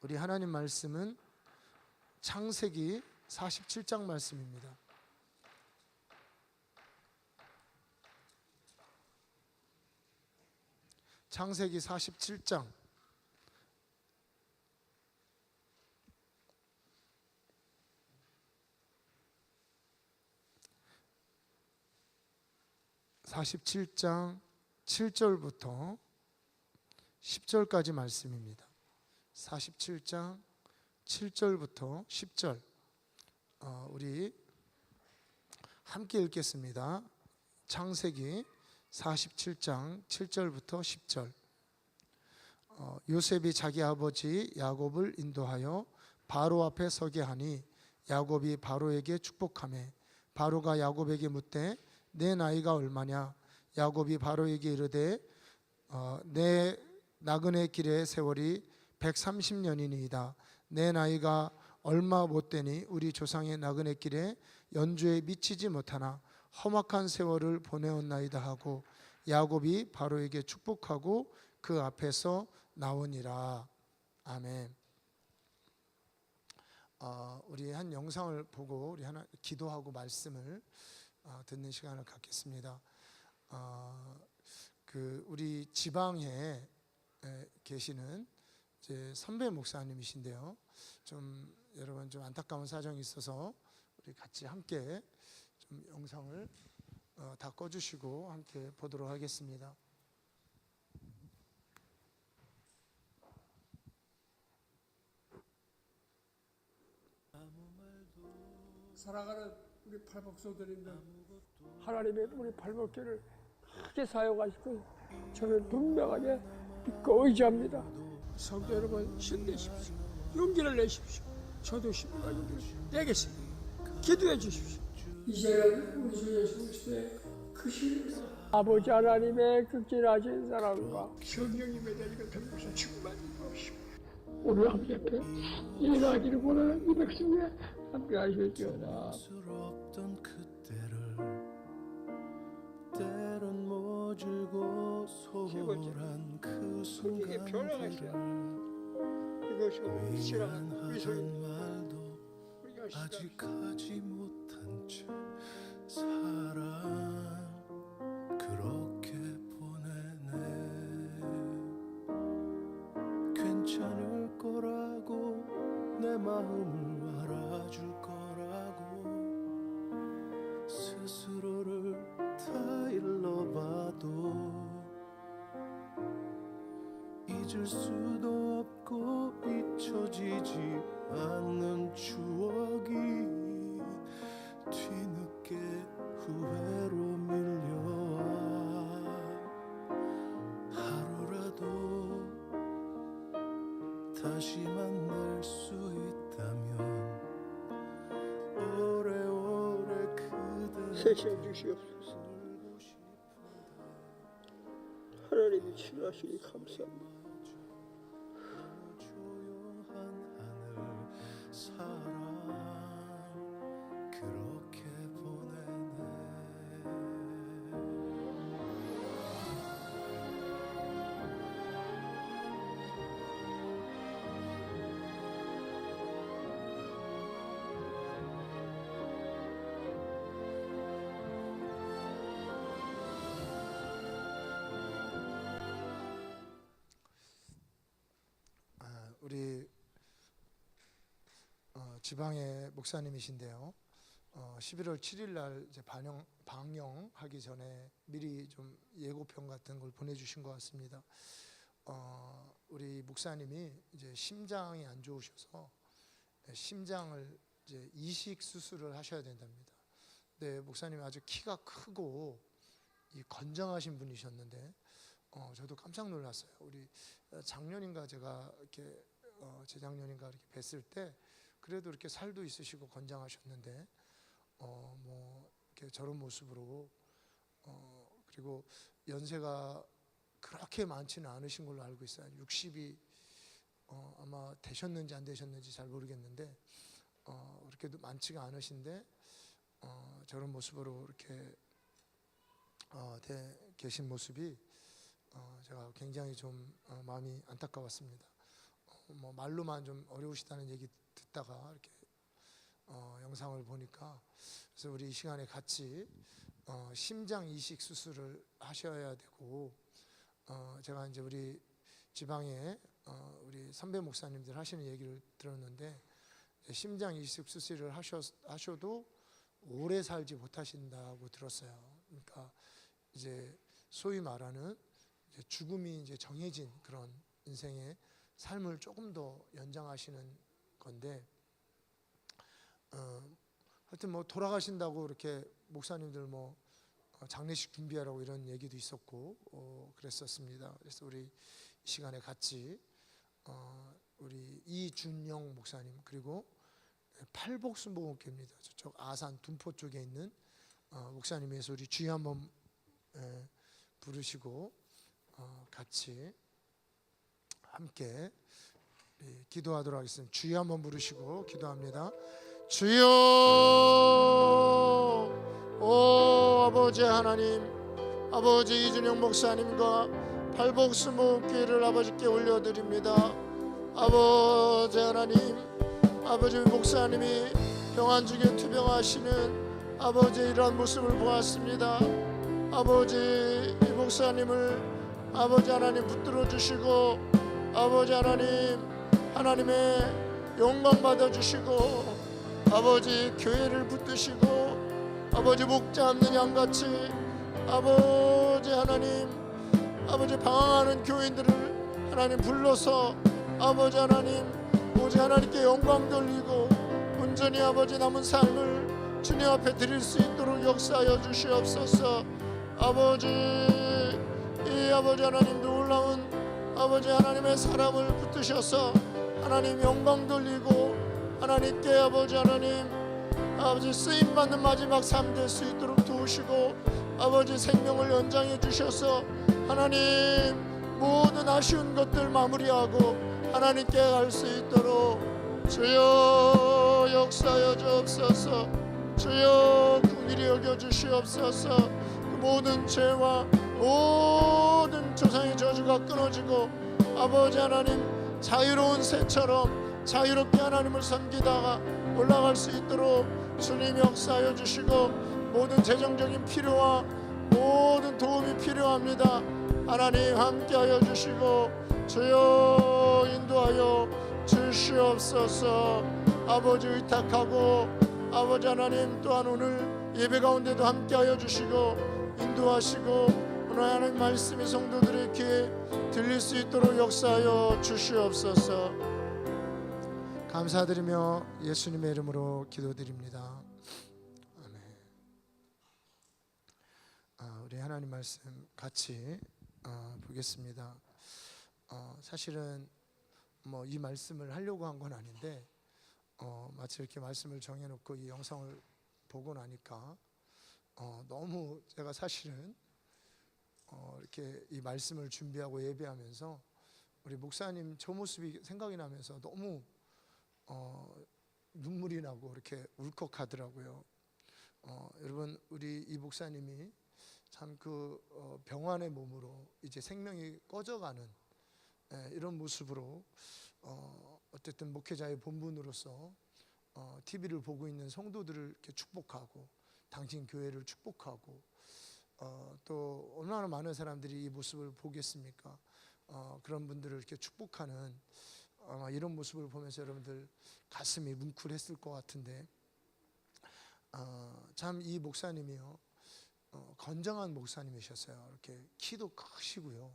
우리 하나님 말씀은 창세기 47장 말씀입니다. 창세기 47장 7절부터 10절까지 말씀입니다. 47장 7절부터 10절 우리 함께 읽겠습니다. 창세기 47장 7절부터 10절. 요셉이 자기 아버지 야곱을 인도하여 바로 앞에 서게 하니 야곱이 바로에게 축복하매 바로가 야곱에게 묻되 내 나이가 얼마냐? 야곱이 바로에게 이르되 내 나그네 길의 세월이 130년이니이다. 내 나이가 얼마 못되니 우리 조상의 나그네 길에 연주에 미치지 못하나 험악한 세월을 보내었나이다 하고 야곱이 바로에게 축복하고 그 앞에서 나오니라. 아멘. 우리 한 영상을 보고 우리 하나 기도하고 말씀을 듣는 시간을 갖겠습니다. 우리 지방에 계시는 제 선배 목사님이신데요. 좀 여러분 좀 안타까운 사정이 있어서 우리 같이 함께 좀 영상을 다 꺼주시고 함께 보도록 하겠습니다. 살아가는 우리 팔복소들인데 하나님의 우리 팔복교를 크게 사용하시고 저는 분명하게 믿고 의지합니다. 성도 여러분 힘내십시오. 용기를 내십시오. 저도 힘과 용기를 내겠습니다. 기도해 주십시오. 이제는 우리 주 예수 그리스도의 크신 아버지 하나님의 극진하신 사랑과 성령님의 내리가 되면서 충만히 주옵시고 오늘 함께 일어나기를 원하는 이 백성에 함께 하실지어다. 스럽던 그때를 때론 모질고 소홀한 그 순간들을 이것이 미치라는 미안하단 말도 아직 하지 못한 채 사랑 그렇게 보내네. 괜찮을 거라고 내 마음을 알아줄 거라고 스스로를 다 일러봐도 잊을 수도 없고 잊혀지지 않는 추억이 뒤늦게 후회로 밀려와 하루라도 다시 만날 수 있다면 오래오래 그대 세시해 주시옵소서. 하나님이 치료하시니 감사합니다. 조용한 하늘 사랑 그렇게 보내네. 우리 지방의 목사님이신데요. 11월 7일 날 이제 방영하기 전에 미리 좀 예고편 같은 걸 보내주신 것 같습니다. 우리 목사님이 이제 심장이 안 좋으셔서 심장을 이제 이식 수술을 하셔야 된답니다. 네, 목사님이 아주 키가 크고 건장하신 분이셨는데 저도 깜짝 놀랐어요. 우리 작년인가 제가 이렇게 재작년인가 이렇게 뵀을 때 그래도 이렇게 살도 있으시고 건장하셨는데 뭐 이렇게 저런 모습으로 그리고 연세가 그렇게 많지는 않으신 걸로 알고 있어요. 60이 아마 되셨는지 안 되셨는지 잘 모르겠는데 그렇게도 많지가 않으신데 저런 모습으로 이렇게 계신 모습이 제가 굉장히 좀 마음이 안타까웠습니다. 말로만 좀 어려우시다는 얘기 듣다가 이렇게 영상을 보니까, 그래서 우리 이 시간에 같이 심장 이식 수술을 하셔야 되고, 제가 이제 우리 지방에 우리 선배 목사님들 하시는 얘기를 들었는데, 심장 이식 수술을 하셔도 오래 살지 못하신다고 들었어요. 그러니까 이제 소위 말하는 이제 죽음이 이제 정해진 그런 인생의 삶을 조금 더 연장하시는 건데, 하여튼 뭐 돌아가신다고 이렇게 목사님들 뭐 장례식 준비하라고 이런 얘기도 있었고 그랬었습니다. 그래서 우리 이 시간에 같이 우리 이준영 목사님, 그리고 팔복순복음교회입니다. 저쪽 아산 둔포 쪽에 있는 목사님에서 우리 주여 한번 부르시고 같이 함께 기도하도록 하겠습니다. 주여 한번 부르시고 기도합니다. 주여, 오 아버지 하나님, 아버지 이준영 목사님과 팔복순복음교회를 아버지께 올려드립니다. 아버지 하나님, 아버지 목사님이 병환 중에 투병하시는 아버지의 이러한 모습을 보았습니다. 아버지 이 목사님을 아버지 하나님 붙들어 주시고, 아버지 하나님, 하나님의 영광 받아 주시고, 아버지 교회를 붙드시고, 아버지 목자 없는 양같이 아버지 하나님, 아버지 방황하는 교인들을 하나님 불러서 아버지 하나님 오직 하나님께 영광 돌리고 온전히 아버지 남은 삶을 주님 앞에 드릴 수 있도록 역사하여 주시옵소서. 아버지, 이 아버지 하나님 놀라운 아버지 하나님의 사람을 붙드셔서 하나님 영광 돌리고 하나님께 아버지 하나님 아버지 쓰임받는 마지막 삶 될 수 있도록 도우시고, 아버지 생명을 연장해 주셔서 하나님 모든 아쉬운 것들 마무리하고 하나님께 갈 수 있도록 주여 역사하여 주옵소서. 주여 긍휼히 여겨 주시옵소서. 그 모든 죄와 모든 조상의 저주가 끊어지고 아버지 하나님 자유로운 새처럼 자유롭게 하나님을 섬기다가 올라갈 수 있도록 주님 역사하여 주시고, 모든 재정적인 필요와 모든 도움이 필요합니다. 하나님 함께하여 주시고 주여 인도하여 주시옵소서. 아버지 의탁하고 아버지 하나님 또한 오늘 예배 가운데도 함께하여 주시고 인도하시고 오늘 하나님 말씀이 성도들의 귀에 들릴 수 있도록 역사하여 주시옵소서. 감사드리며 예수님의 이름으로 기도드립니다. 아멘. 우리 하나님 말씀 같이 보겠습니다. 사실은 뭐 이 말씀을 하려고 한 건 아닌데 마치 이렇게 말씀을 정해놓고 이 영상을 보고 나니까 너무 제가 사실은 이렇게 이 말씀을 준비하고 예배하면서 우리 목사님 저 모습이 생각이 나면서 너무 눈물이 나고 이렇게 울컥하더라고요. 여러분, 우리 이 목사님이 참 그 병환의 몸으로 이제 생명이 꺼져가는 이런 모습으로 어쨌든 목회자의 본분으로서 TV를 보고 있는 성도들을 이렇게 축복하고 당신 교회를 축복하고 또 얼마나 많은 사람들이 이 모습을 보겠습니까? 그런 분들을 이렇게 축복하는 이런 모습을 보면서 여러분들 가슴이 뭉클했을 것 같은데 참 이 목사님이요 건장한 목사님이셨어요. 이렇게 키도 크시고요.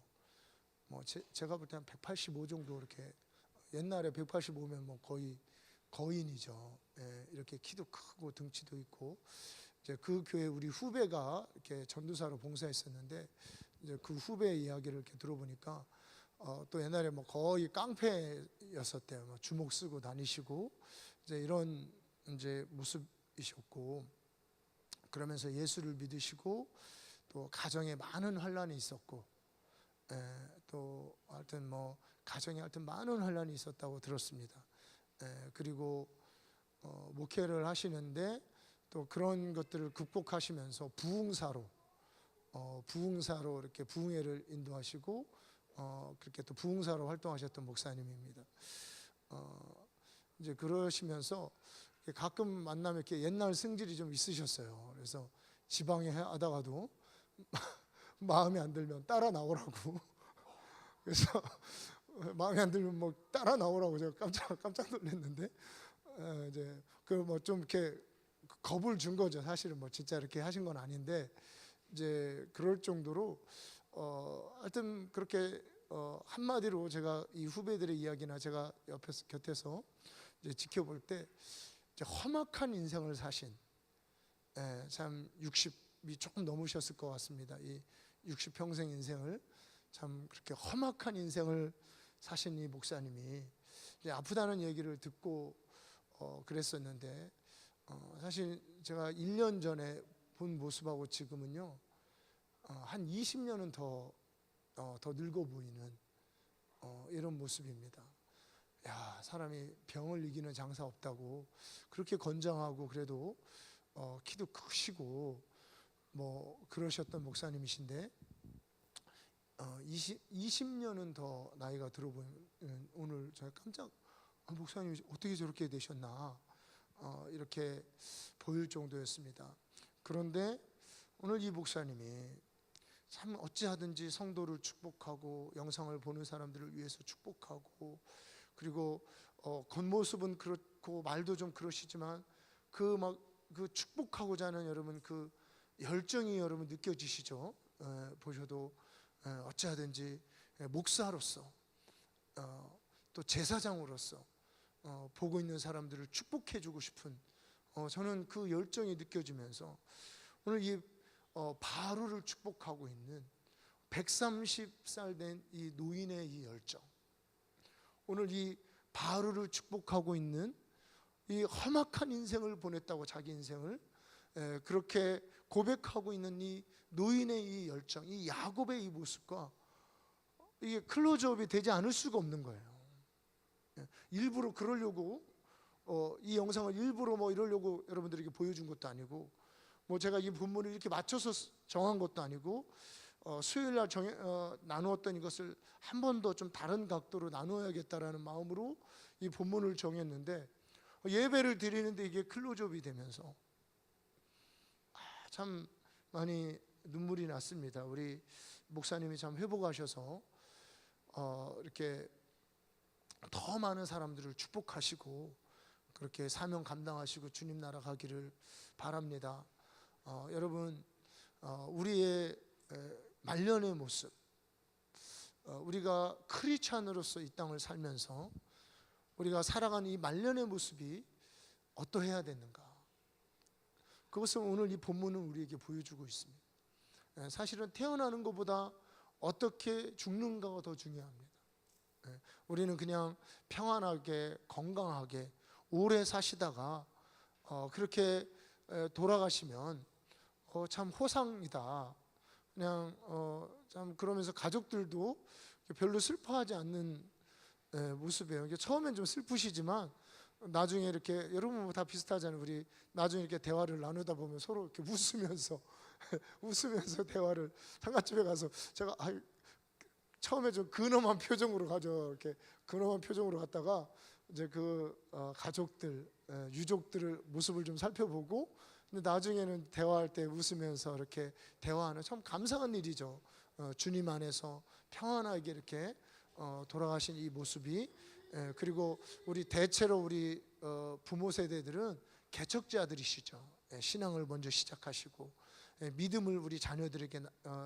뭐 제가 볼 때 한 185 정도, 이렇게 옛날에 185면 뭐 거의 거인이죠. 예, 이렇게 키도 크고 등치도 있고, 이제 그 교회 우리 후배가 이렇게 전도사로 봉사했었는데 이제 그 후배 이야기를 이렇게 들어보니까 또 옛날에 뭐 거의 깡패였었대요. 뭐 주먹 쓰고 다니시고 이제 이런 이제 모습이셨고, 그러면서 예수를 믿으시고 또 가정에 많은 환란이 있었고, 또 하여튼 뭐 가정에 하여튼 많은 환란이 있었다고 들었습니다. 그리고 목회를 하시는데 또 그런 것들을 극복하시면서 부흥사로 이렇게 부흥회를 인도하시고 그렇게 또 부흥사로 활동하셨던 목사님입니다. 이제 그러시면서 가끔 만나면 이렇게 옛날 승질이 좀 있으셨어요. 그래서 지방에 하다가도 마음에 안 들면 따라 나오라고. 그래서 마음에 안 들면 뭐 따라 나오라고 제가 깜짝 놀랐는데 이제 그 뭐 좀 이렇게 겁을 준 거죠. 사실은 뭐 진짜 이렇게 하신 건 아닌데 이제 그럴 정도로 하여튼 그렇게 한마디로 제가 이 후배들의 이야기나 제가 옆에서 곁에서 이제 지켜볼 때 이제 험악한 인생을 사신 참 60이 조금 넘으셨을 것 같습니다. 이 60평생 인생을 참 그렇게 험악한 인생을 사신 이 목사님이 이제 아프다는 얘기를 듣고 그랬었는데 사실 제가 1년 전에 본 모습하고 지금은요 한 20년은 더 늙어 보이는 이런 모습입니다. 야, 사람이 병을 이기는 장사 없다고 그렇게 건장하고 그래도 키도 크시고 뭐 그러셨던 목사님이신데 20년은 더 나이가 들어 보이는 오늘 제가 깜짝 목사님이 어떻게 저렇게 되셨나 이렇게 보일 정도였습니다. 그런데 오늘 이 목사님이 참 어찌하든지 성도를 축복하고 영상을 보는 사람들을 위해서 축복하고 그리고 겉모습은 그렇고 말도 좀 그러시지만 그 축복하고자 하는 여러분 그 열정이 여러분 느껴지시죠? 보셔도 어찌하든지 목사로서 또 제사장으로서 보고 있는 사람들을 축복해주고 싶은 저는 그 열정이 느껴지면서 오늘 이 바로를 축복하고 있는 130살 된 이 노인의 이 열정, 오늘 이 바로를 축복하고 있는 이 험악한 인생을 보냈다고 자기 인생을 그렇게 고백하고 있는 이 노인의 이 열정, 이 야곱의 이 모습과 이게 클로즈업이 되지 않을 수가 없는 거예요. 일부러 그러려고 이 영상을 일부러 뭐 이러려고 여러분들에게 보여준 것도 아니고 뭐 제가 이 본문을 이렇게 맞춰서 정한 것도 아니고 수요일 날 나누었던 이것을 한 번 더 좀 다른 각도로 나누어야겠다라는 마음으로 이 본문을 정했는데 예배를 드리는데 이게 클로즈업이 되면서 참 많이 눈물이 났습니다. 우리 목사님이 참 회복하셔서 이렇게 더 많은 사람들을 축복하시고 그렇게 사명 감당하시고 주님 나라 가기를 바랍니다. 여러분 우리의 말년의 모습, 우리가 크리스찬으로서 이 땅을 살면서 우리가 살아가는 이 말년의 모습이 어떠해야 되는가, 그것을 오늘 이 본문은 우리에게 보여주고 있습니다. 사실은 태어나는 것보다 어떻게 죽는가가 더 중요합니다. 우리는 그냥 평안하게 건강하게 오래 사시다가 그렇게 돌아가시면 참 호상이다. 그냥 참 그러면서 가족들도 별로 슬퍼하지 않는 모습이에요. 처음엔 좀 슬프시지만 나중에 이렇게 여러분 다 비슷하잖아요. 우리 나중에 이렇게 대화를 나누다 보면 서로 이렇게 웃으면서 웃으면서 대화를 상가집에 가서 제가 처음에 좀 근엄한 표정으로 가죠. 이렇게 근엄한 표정으로 갔다가 이제 그 가족들 유족들의 모습을 좀 살펴보고 근데 나중에는 대화할 때 웃으면서 이렇게 대화하는 참 감사한 일이죠. 주님 안에서 평안하게 이렇게 돌아가신 이 모습이 그리고 우리 대체로 우리 부모 세대들은 개척자들이시죠. 신앙을 먼저 시작하시고 믿음을 우리 자녀들에게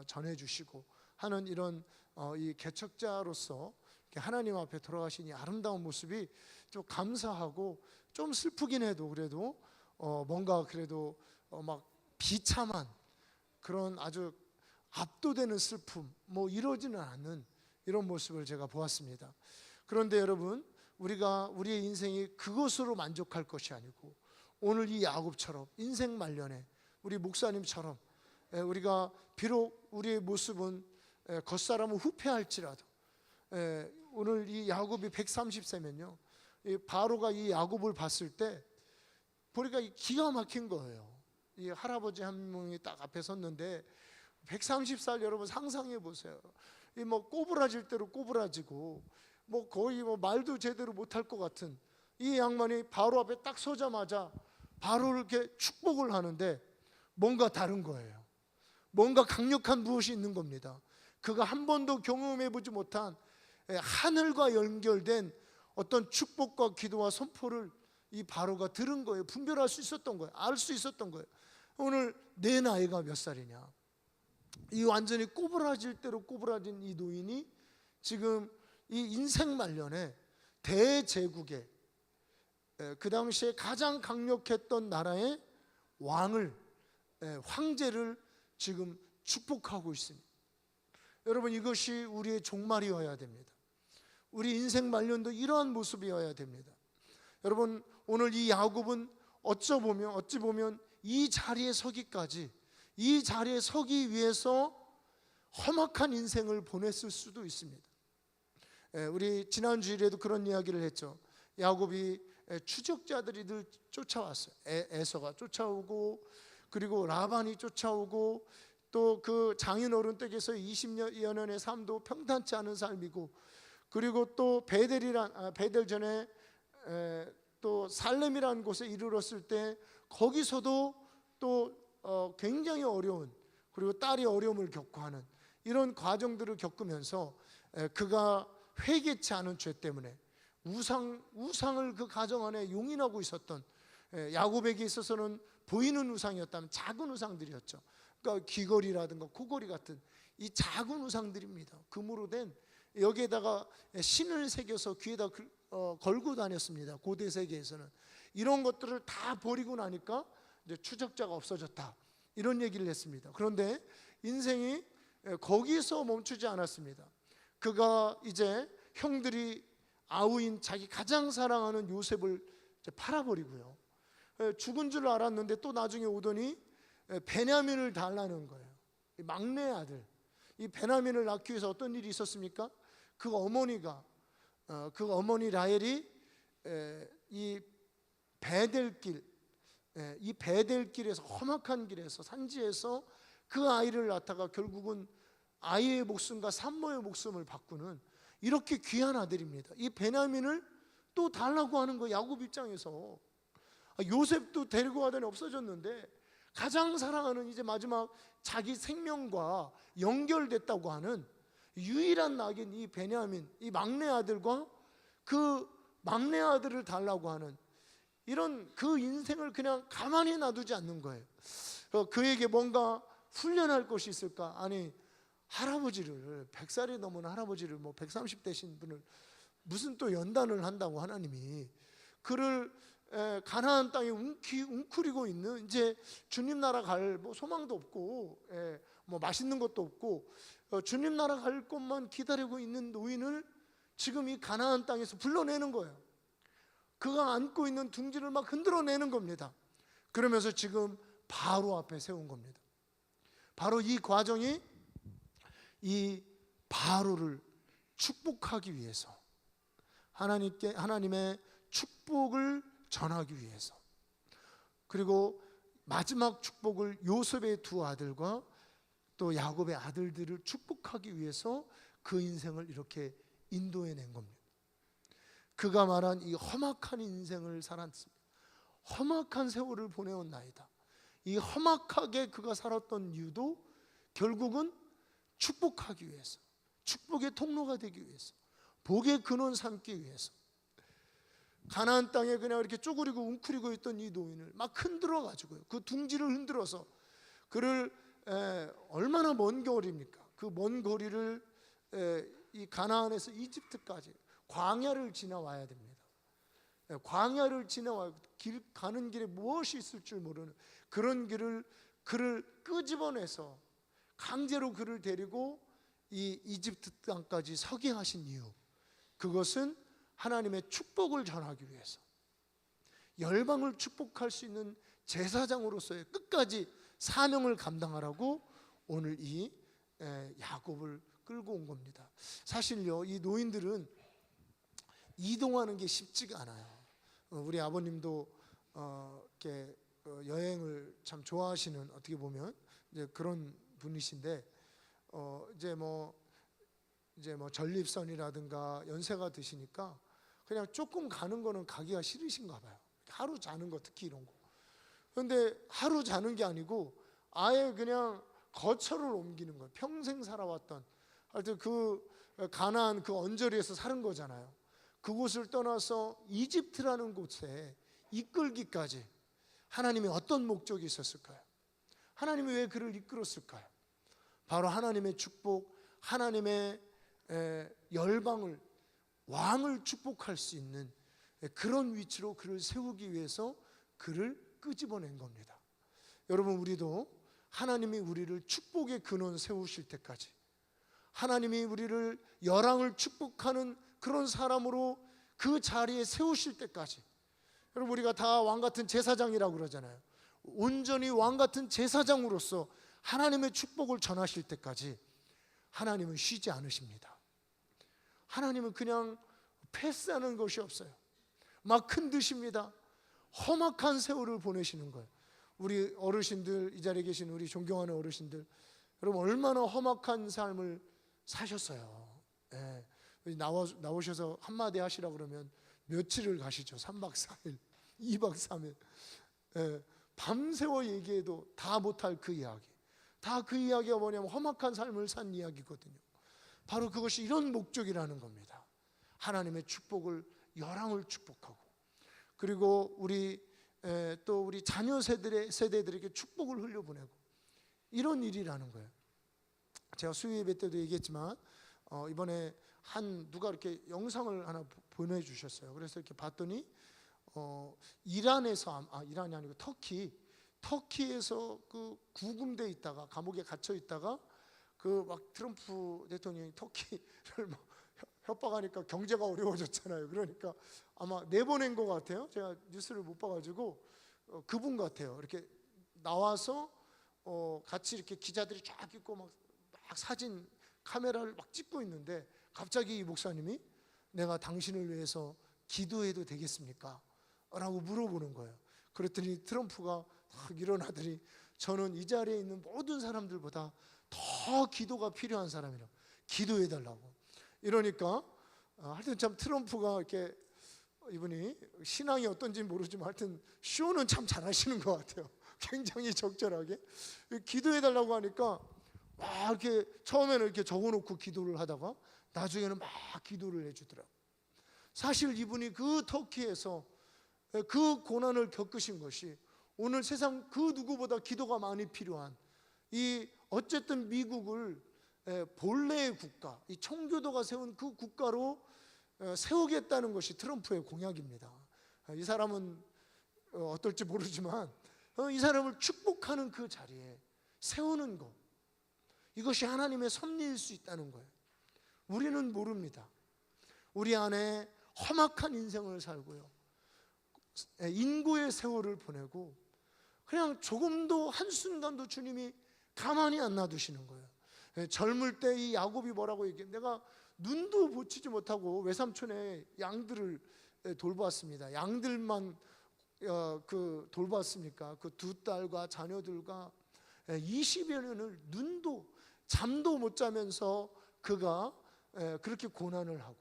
전해주시고 하는 이런 이 개척자로서 하나님 앞에 돌아가신 이 아름다운 모습이 좀 감사하고 좀 슬프긴 해도 그래도 뭔가 그래도 막 비참한 그런 아주 압도되는 슬픔 뭐 이러지는 않는 이런 모습을 제가 보았습니다. 그런데 여러분 우리가 우리의 인생이 그것으로 만족할 것이 아니고 오늘 이 야곱처럼 인생 말년에 우리 목사님처럼 우리가 비록 우리의 모습은 겉사람은 후패할지라도 오늘 이 야곱이 130세면요 바로가 이 야곱을 봤을 때 보니까 기가 막힌 거예요. 이 할아버지 한 명이 딱 앞에 섰는데 130살 여러분 상상해 보세요. 이 뭐 꼬부라질 대로 꼬부라지고 뭐 거의 뭐 말도 제대로 못할 것 같은 이 양반이 바로 앞에 딱 서자마자 바로 이렇게 축복을 하는데 뭔가 다른 거예요. 뭔가 강력한 무엇이 있는 겁니다. 그가 한 번도 경험해 보지 못한 하늘과 연결된 어떤 축복과 기도와 선포를 이 바로가 들은 거예요. 분별할 수 있었던 거예요. 알 수 있었던 거예요. 오늘 내 나이가 몇 살이냐? 이 완전히 꼬부라질 대로 꼬부라진 이 노인이 지금 이 인생 말년에 대제국의 그 당시에 가장 강력했던 나라의 왕을, 황제를 지금 축복하고 있습니다. 여러분, 이것이 우리의 종말이어야 됩니다. 우리 인생 말년도 이러한 모습이어야 됩니다. 여러분, 오늘 이 야곱은 어찌 보면 이 자리에 서기까지, 이 자리에 서기 위해서 험악한 인생을 보냈을 수도 있습니다. 우리 지난 주일에도 그런 이야기를 했죠. 야곱이 추적자들이 늘 쫓아왔어요. 에서가 쫓아오고, 그리고 라반이 쫓아오고, 또 그 장인어른 댁에서 20여 년의 삶도 평탄치 않은 삶이고, 그리고 또 베델 전에 또 살렘이라는 곳에 이르렀을 때 거기서도 또 굉장히 어려운, 그리고 딸이 어려움을 겪고 하는 이런 과정들을 겪으면서 그가 회개치 않은 죄 때문에 우상을 그 가정 안에 용인하고 있었던, 야곱에게 있어서는 보이는 우상이었다면 작은 우상들이었죠. 그러니까 귀걸이라든가 코걸이 같은 이 작은 우상들입니다. 금으로 된, 여기에다가 신을 새겨서 귀에다 걸고 다녔습니다. 고대 세계에서는. 이런 것들을 다 버리고 나니까 이제 추적자가 없어졌다, 이런 얘기를 했습니다. 그런데 인생이 거기서 멈추지 않았습니다. 그가 이제 형들이 아우인 자기 가장 사랑하는 요셉을 팔아버리고요, 죽은 줄 알았는데 또 나중에 오더니 베냐민을 달라는 거예요. 막내 아들, 이 베냐민을 낳기 위해서 어떤 일이 있었습니까? 그 어머니 라헬이 이 베델길에서, 험악한 길에서, 산지에서 그 아이를 낳다가 결국은 아이의 목숨과 산모의 목숨을 바꾸는 이렇게 귀한 아들입니다. 이 베냐민을 또 달라고 하는 거, 야곱 입장에서. 요셉도 데리고 가더니 없어졌는데 가장 사랑하는, 이제 마지막 자기 생명과 연결됐다고 하는 유일한 낙인 이 베냐민, 이 막내 아들과 그 막내 아들을 달라고 하는 이런 그 인생을 그냥 가만히 놔두지 않는 거예요. 그에게 뭔가 훈련할 것이 있을까? 아니, 할아버지를, 100살이 넘은 할아버지를, 130 되신 분을 무슨 또 연단을 한다고 하나님이 그를 가나안 땅에 웅크리고 있는, 이제 주님 나라 갈 소망도 없고 맛있는 것도 없고 주님 나라 갈 곳만 기다리고 있는 노인을 지금 이 가나안 땅에서 불러내는 거예요. 그가 안고 있는 둥지를 막 흔들어내는 겁니다. 그러면서 지금 바로 앞에 세운 겁니다. 바로 이 과정이 이 바로를 축복하기 위해서, 하나님의 축복을 전하기 위해서, 그리고 마지막 축복을 요셉의 두 아들과 또 야곱의 아들들을 축복하기 위해서 그 인생을 이렇게 인도해낸 겁니다. 그가 말한 이 험악한 인생을 살았습니다. 험악한 세월을 보내온 나이다. 이 험악하게 그가 살았던 이유도 결국은 축복하기 위해서, 축복의 통로가 되기 위해서, 복의 근원 삼기 위해서. 가나안 땅에 그냥 이렇게 쪼그리고 웅크리고 있던 이 노인을 막 흔들어 가지고요, 그 둥지를 흔들어서 그를 얼마나 먼 거리입니까? 그 먼 거리를 이 가나안에서 이집트까지 광야를 지나와야 됩니다. 광야를 지나와 길 가는 길에 무엇이 있을 줄 모르는 그런 길을 그를 끄집어내서 강제로 그를 데리고 이 이집트 땅까지 서게 하신 이유, 그것은 하나님의 축복을 전하기 위해서, 열방을 축복할 수 있는 제사장으로서의 끝까지 사명을 감당하라고 오늘 이 야곱을 끌고 온 겁니다. 사실요, 이 노인들은 이동하는 게 쉽지가 않아요. 우리 아버님도 이렇게 여행을 참 좋아하시는, 어떻게 보면 이제 그런 분이신데, 이제 뭐 전립선이라든가 연세가 드시니까 그냥 조금 가는 거는 가기가 싫으신가 봐요. 하루 자는 거 특히 이런 거. 그런데 하루 자는 게 아니고 아예 그냥 거처를 옮기는 거예요. 평생 살아왔던, 하여튼 그 가나안 그 언저리에서 사는 거잖아요. 그곳을 떠나서 이집트라는 곳에 이끌기까지 하나님이 어떤 목적이 있었을까요? 하나님이 왜 그를 이끌었을까요? 바로 하나님의 축복, 하나님의 열방을, 왕을 축복할 수 있는 그런 위치로 그를 세우기 위해서 그를 끄집어낸 겁니다. 여러분, 우리도 하나님이 우리를 축복의 근원 세우실 때까지, 하나님이 우리를 열왕을 축복하는 그런 사람으로 그 자리에 세우실 때까지, 여러분, 우리가 다 왕같은 제사장이라고 그러잖아요. 온전히 왕같은 제사장으로서 하나님의 축복을 전하실 때까지 하나님은 쉬지 않으십니다. 하나님은 그냥 패스하는 것이 없어요. 막 흔드십니다. 험악한 세월을 보내시는 거예요. 우리 어르신들, 이 자리에 계신 우리 존경하는 어르신들, 여러분 얼마나 험악한 삶을 사셨어요. 예. 나오셔서 한마디 하시라고 그러면 며칠을 가시죠. 3박 4일, 2박 3일. 예. 밤새워 얘기해도 다 못할 그 이야기. 다 그 이야기가 뭐냐면 험악한 삶을 산 이야기거든요. 바로 그것이 이런 목적이라는 겁니다. 하나님의 축복을, 열왕을 축복하고, 그리고 또 우리 자녀 세대들에게 축복을 흘려보내고, 이런 일이라는 거예요. 제가 수요 예배 때도 얘기했지만 이번에 누가 이렇게 영상을 하나 보내주셨어요. 그래서 이렇게 봤더니 이란에서, 이란이 아니고 터키에서 그 구금돼 있다가, 감옥에 갇혀 있다가 그 막 트럼프 대통령이 터키를 막 협박하니까 경제가 어려워졌잖아요. 그러니까 아마 내보낸 것 같아요. 제가 뉴스를 못 봐가지고 그분 같아요. 이렇게 나와서 같이 이렇게 기자들이 쫙 있고 막 사진 카메라를 막 찍고 있는데, 갑자기 이 목사님이 내가 당신을 위해서 기도해도 되겠습니까? 라고 물어보는 거예요. 그랬더니 트럼프가 딱 일어나더니 저는 이 자리에 있는 모든 사람들보다 더 기도가 필요한 사람이라 기도해달라고. 이러니까 하여튼 참 트럼프가 이렇게, 이분이 신앙이 어떤지 모르지만 하여튼 쇼는 참 잘하시는 것 같아요. 굉장히 적절하게 기도해달라고 하니까 막 이렇게 처음에는 이렇게 적어놓고 기도를 하다가 나중에는 막 기도를 해주더라고요. 사실 이분이 그 터키에서 그 고난을 겪으신 것이 오늘 세상 그 누구보다 기도가 많이 필요한, 이 어쨌든 미국을 본래의 국가, 이 청교도가 세운 그 국가로 세우겠다는 것이 트럼프의 공약입니다. 이 사람은 어떨지 모르지만 이 사람을 축복하는 그 자리에 세우는 것, 이것이 하나님의 섭리일 수 있다는 거예요. 우리는 모릅니다. 우리 안에 험악한 인생을 살고요, 인고의 세월을 보내고 그냥 조금도 한순간도 주님이 가만히 안 놔두시는 거예요. 젊을 때 이 야곱이 뭐라고 얘기해? 내가 눈도 보치지 못하고 외삼촌의 양들을 돌보았습니다. 양들만 돌보았습니까? 그 두 딸과 자녀들과 20여 년을 눈도 잠도 못 자면서 그가 그렇게 고난을 하고,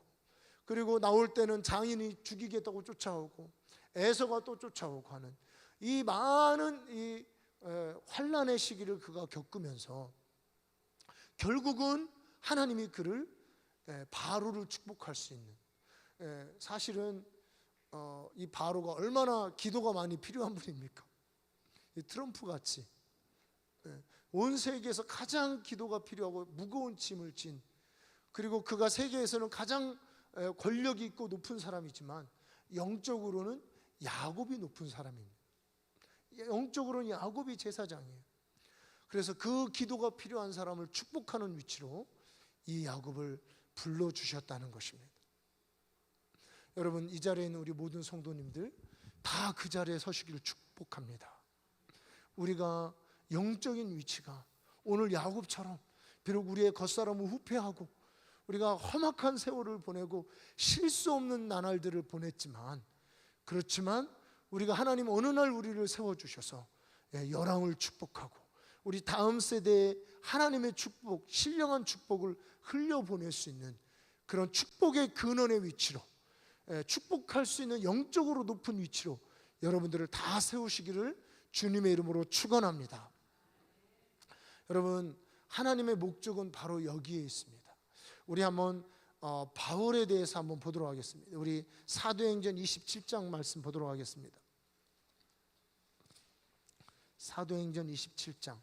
그리고 나올 때는 장인이 죽이겠다고 쫓아오고 에서가 또 쫓아오고 하는 이 많은 이 환난의 시기를 그가 겪으면서 결국은 하나님이 그를 바로를 축복할 수 있는, 사실은 이 바로가 얼마나 기도가 많이 필요한 분입니까? 이 트럼프 같이 온 세계에서 가장 기도가 필요하고 무거운 짐을 진, 그리고 그가 세계에서는 가장 권력이 있고 높은 사람이지만 영적으로는 야곱이 높은 사람입니다. 영적으로는 야곱이 제사장이에요. 그래서 그 기도가 필요한 사람을 축복하는 위치로 이 야곱을 불러주셨다는 것입니다. 여러분, 이 자리에 있는 우리 모든 성도님들 다 그 자리에 서시기를 축복합니다. 우리가 영적인 위치가 오늘 야곱처럼 비록 우리의 겉사람은 후패하고 우리가 험악한 세월을 보내고 실수 없는 나날들을 보냈지만, 그렇지만 우리가 하나님 어느 날 우리를 세워주셔서 열왕을 축복하고 우리 다음 세대에 하나님의 축복, 신령한 축복을 흘려보낼 수 있는 그런 축복의 근원의 위치로 축복할 수 있는 영적으로 높은 위치로 여러분들을 다 세우시기를 주님의 이름으로 축원합니다. 여러분, 하나님의 목적은 바로 여기에 있습니다. 우리 한번 바울에 대해서 한번 보도록 하겠습니다. 우리 사도행전 27장 말씀 보도록 하겠습니다. 사도행전 27장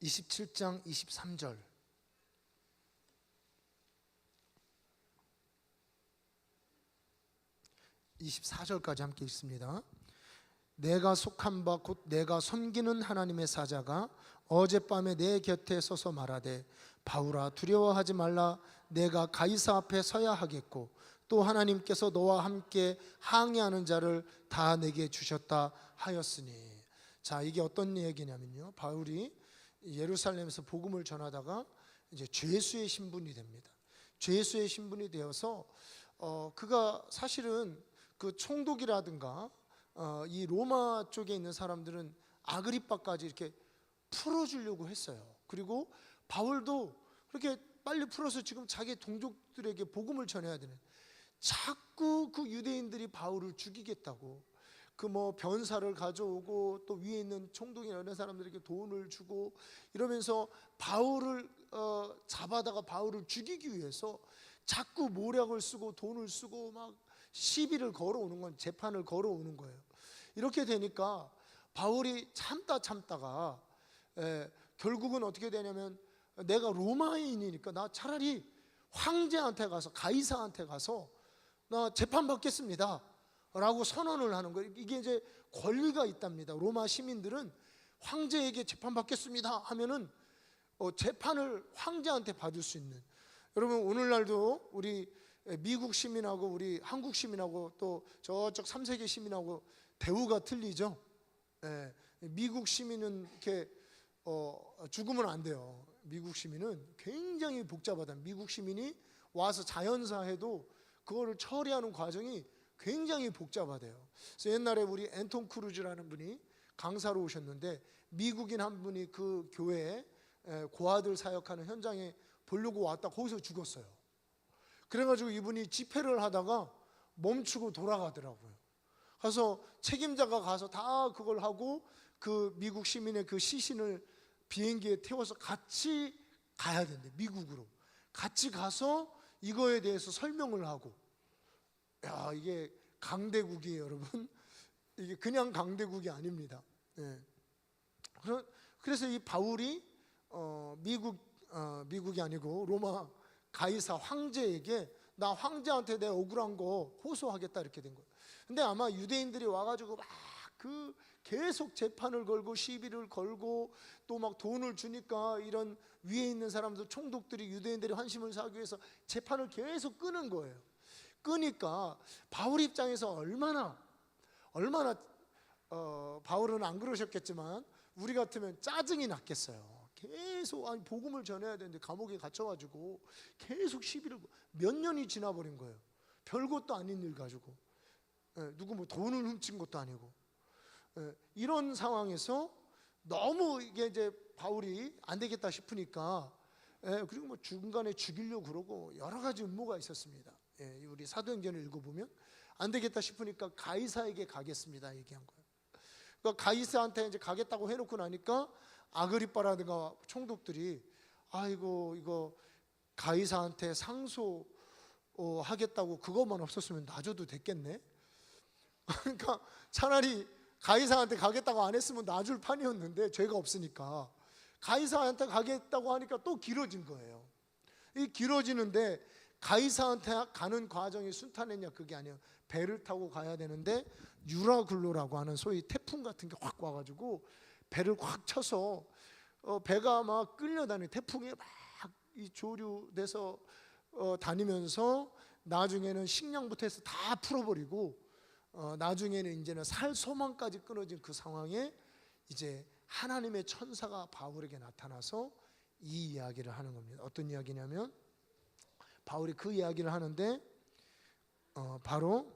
27장 23절 24절까지 함께 읽습니다. 내가 속한 바 곧 내가 섬기는 하나님의 사자가 어젯밤에 내 곁에 서서 말하되 바울아 두려워하지 말라. 내가 가이사 앞에 서야 하겠고 또 하나님께서 너와 함께 항해하는 자를 다 내게 주셨다 하였으니. 자, 이게 어떤 얘기냐면요, 바울이 예루살렘에서 복음을 전하다가 이제 죄수의 신분이 됩니다. 죄수의 신분이 되어서 그가 사실은 그 총독이라든가 이 로마 쪽에 있는 사람들은 아그리빠까지 이렇게 풀어주려고 했어요. 그리고 바울도 그렇게 빨리 풀어서 지금 자기 동족들에게 복음을 전해야 되는, 자꾸 그 유대인들이 바울을 죽이겠다고 그 뭐 변사를 가져오고 또 위에 있는 총독이나 이런 사람들에게 돈을 주고 이러면서 바울을 잡아다가 바울을 죽이기 위해서 자꾸 모략을 쓰고 돈을 쓰고 막 시비를 걸어오는 건, 재판을 걸어오는 거예요. 이렇게 되니까 바울이 참다가 결국은 어떻게 되냐면, 내가 로마인이니까 나 차라리 황제한테 가서, 가이사한테 가서 나 재판받겠습니다 라고 선언을 하는 거예요. 이게 이제 권리가 있답니다. 로마 시민들은 황제에게 재판받겠습니다 하면은 재판을 황제한테 받을 수 있는. 여러분, 오늘날도 우리 미국 시민하고 우리 한국 시민하고 또 저쪽 3세계 시민하고 대우가 틀리죠. 미국 시민은 이렇게 죽으면 안 돼요. 미국 시민은 굉장히 복잡하다. 미국 시민이 와서 자연사 해도 그거를 처리하는 과정이 굉장히 복잡하대요. 그래서 옛날에 우리 앤톤 크루즈라는 분이 강사로 오셨는데, 미국인 한 분이 그 교회에 고아들 사역하는 현장에 보려고 왔다 거기서 죽었어요. 그래가지고 이분이 집회를 하다가 멈추고 돌아가더라고요. 그래서 책임자가 가서 다 그걸 하고 그 미국 시민의 그 시신을 비행기에 태워서 같이 가야 된대. 미국으로 같이 가서 이거에 대해서 설명을 하고. 야, 이게 강대국이에요, 여러분. 이게 그냥 강대국이 아닙니다. 그래서 이 바울이 미국이 아니고 로마 가이사 황제에게 나 황제한테 내 억울한 거 호소하겠다 이렇게 된 거예요. 근데 아마 유대인들이 와가지고 막 그 계속 재판을 걸고 시비를 걸고 또 막 돈을 주니까 이런 위에 있는 사람들, 총독들이 유대인들이 환심을 사기 위해서 재판을 계속 끄는 거예요. 끄니까 바울 입장에서 얼마나 바울은 안 그러셨겠지만 우리 같으면 짜증이 났겠어요. 계속 복음을 전해야 되는데 감옥에 갇혀가지고 계속 시비를, 몇 년이 지나버린 거예요. 별것도 아닌 일 가지고 누구 뭐 돈을 훔친 것도 아니고. 이런 상황에서 너무 이게 이제 바울이 안 되겠다 싶으니까 그리고 뭐 중간에 죽이려고 그러고 여러 가지 음모가 있었습니다. 우리 사도행전을 읽어보면 안 되겠다 싶으니까 가이사에게 가겠습니다 얘기한 거예요. 그러니까 가이사한테 이제 가겠다고 해놓고 나니까 아그리빠라든가 총독들이 아이고 이거 가이사한테 상소 하겠다고 그것만 없었으면 놔줘도 됐겠네. 그러니까 차라리 가이사한테 가겠다고 안 했으면 놔줄 판이었는데 죄가 없으니까 가이사한테 가겠다고 하니까 또 길어진 거예요. 이 길어지는데 가이사한테 가는 과정이 순탄했냐? 그게 아니에요. 배를 타고 가야 되는데 유라굴로라고 하는 소위 태풍 같은 게 확 와가지고 배를 확 쳐서 배가 막 끌려다니는, 태풍에 막 이 조류돼서 다니면서 나중에는 식량부터 해서 다 풀어버리고 나중에는 이제는 살 소망까지 끊어진 그 상황에 이제 하나님의 천사가 바울에게 나타나서 이 이야기를 하는 겁니다. 어떤 이야기냐면 바울이 그 이야기를 하는데 바로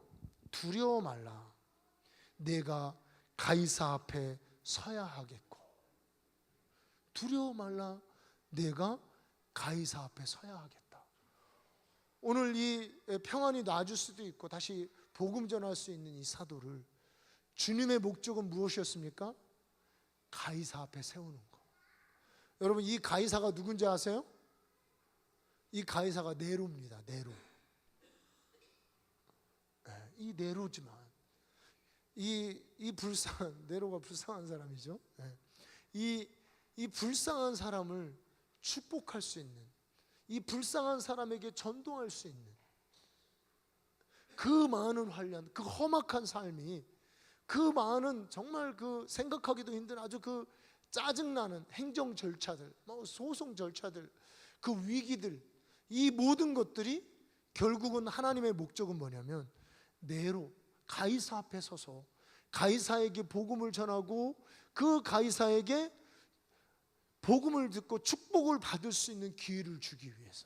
두려워 말라. 내가 가이사 앞에 서야 하겠고. 두려워 말라. 내가 가이사 앞에 서야 하겠다. 오늘 이 평안이 놔줄 수도 있고 다시 복음 전할 수 있는 이 사도를 주님의 목적은 무엇이었습니까? 가이사 앞에 세우는 거. 여러분 이 가이사가 누군지 아세요? 이 가이사가 네로입니다. 네로. 이 네로지만 이 불쌍한 네로가 불쌍한 사람이죠. 이 불쌍한 사람을 축복할 수 있는, 이 불쌍한 사람에게 전도할 수 있는 그 많은 환란, 그 험악한 삶이, 그 많은 정말 그 생각하기도 힘든 아주 그 짜증나는 행정 절차들, 소송 절차들, 그 위기들, 이 모든 것들이 결국은 하나님의 목적은 뭐냐면 네로 가이사 앞에 서서 가이사에게 복음을 전하고 그 가이사에게 복음을 듣고 축복을 받을 수 있는 기회를 주기 위해서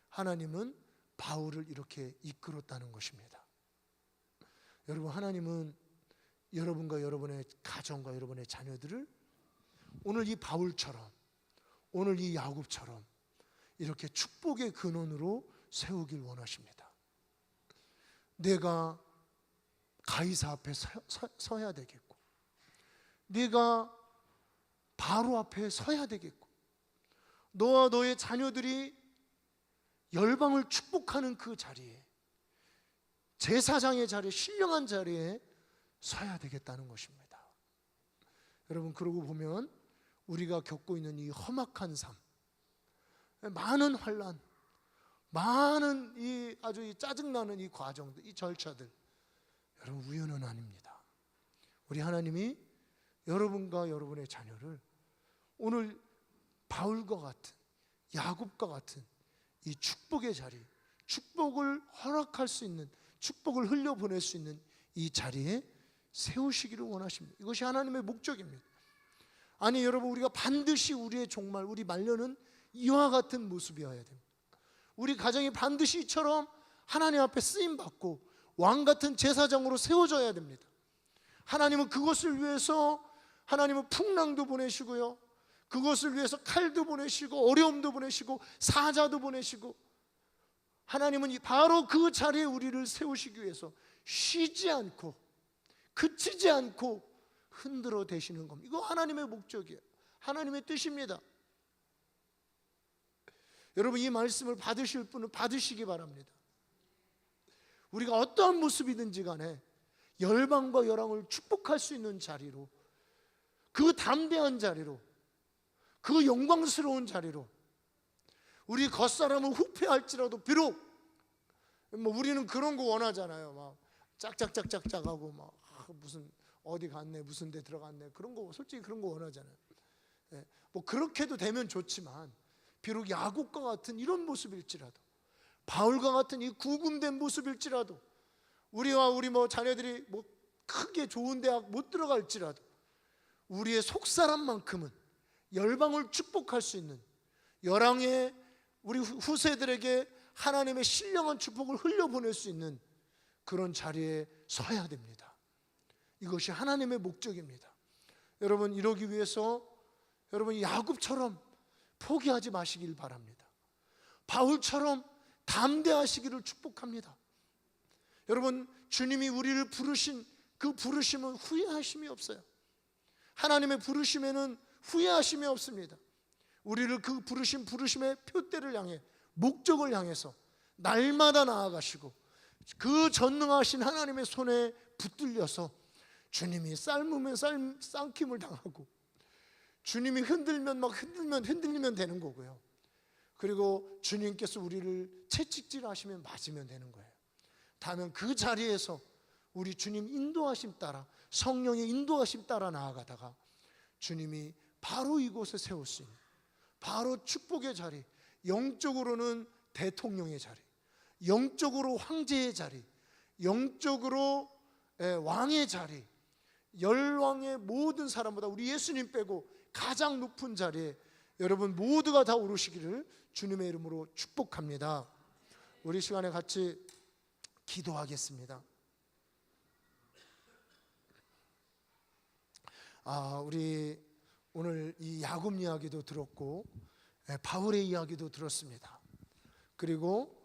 하나님은 바울을 이렇게 이끌었다는 것입니다. 여러분, 하나님은 여러분과 여러분의 가정과 여러분의 자녀들을 오늘 이 바울처럼, 오늘 이 야곱처럼 이렇게 축복의 근원으로 세우길 원하십니다. 내가 가이사 앞에 서야 되겠고, 네가 바로 앞에 서야 되겠고, 너와 너의 자녀들이 열방을 축복하는 그 자리에, 제사장의 자리에, 신령한 자리에 서야 되겠다는 것입니다. 여러분, 그러고 보면 우리가 겪고 있는 이 험악한 삶, 많은 환란, 많은 이 아주 이 짜증나는 이 과정들, 이 절차들, 여러분 우연은 아닙니다. 우리 하나님이 여러분과 여러분의 자녀를 오늘 바울과 같은, 야곱과 같은 이 축복의 자리, 축복을 허락할 수 있는, 축복을 흘려보낼 수 있는 이 자리에 세우시기를 원하십니다. 이것이 하나님의 목적입니다. 아니 여러분, 우리가 반드시 우리의 종말, 우리 말년은 이와 같은 모습이어야 됩니다. 우리 가정이 반드시 이처럼 하나님 앞에 쓰임받고 왕같은 제사장으로 세워져야 됩니다. 하나님은 그것을 위해서 하나님은 풍랑도 보내시고요, 그것을 위해서 칼도 보내시고 어려움도 보내시고 사자도 보내시고, 하나님은 바로 그 자리에 우리를 세우시기 위해서 쉬지 않고 그치지 않고 흔들어 대시는 겁니다. 이거 하나님의 목적이에요. 하나님의 뜻입니다. 여러분, 이 말씀을 받으실 분은 받으시기 바랍니다. 우리가 어떠한 모습이든지 간에 열방과 열왕을 축복할 수 있는 자리로, 그 담대한 자리로, 그 영광스러운 자리로, 우리 겉사람은 후패할지라도 비록 우리는 그런 거 원하잖아요. 막 짝짝짝짝짝하고 막 무슨 어디 갔네, 무슨 데 들어갔네, 그런 거 솔직히 그런 거 원하잖아요. 뭐 그렇게도 되면 좋지만 비록 야곱과 같은 이런 모습일지라도, 바울과 같은 이 구금된 모습일지라도, 우리와 우리 자녀들이 크게 좋은 대학 못 들어갈지라도 우리의 속사람만큼은 열방을 축복할 수 있는, 열왕의 우리 후세들에게 하나님의 신령한 축복을 흘려보낼 수 있는 그런 자리에 서야 됩니다. 이것이 하나님의 목적입니다. 여러분, 이러기 위해서 여러분 야곱처럼 포기하지 마시길 바랍니다. 바울처럼 담대하시기를 축복합니다. 여러분, 주님이 우리를 부르신 그 부르심은 후회하심이 없어요. 하나님의 부르심에는 후회하심이 없습니다. 우리를 그 부르심의 표대를 향해, 목적을 향해서 날마다 나아가시고 그 전능하신 하나님의 손에 붙들려서 주님이 삶으면 쌍킴을 당하고, 주님이 흔들리면 되는 거고요. 그리고 주님께서 우리를 채찍질 하시면 맞으면 되는 거예요. 다음은 그 자리에서 우리 주님 인도하심 따라, 성령의 인도하심 따라 나아가다가 주님이 바로 이곳에 세울 수 있는, 바로 축복의 자리, 영적으로는 대통령의 자리, 영적으로 황제의 자리, 영적으로 왕의 자리, 열왕의 모든 사람보다 우리 예수님 빼고 가장 높은 자리에 여러분 모두가 다 오르시기를 주님의 이름으로 축복합니다. 우리 시간에 같이 기도하겠습니다. 우리 오늘 이 야곱 이야기도 들었고 바울의 이야기도 들었습니다. 그리고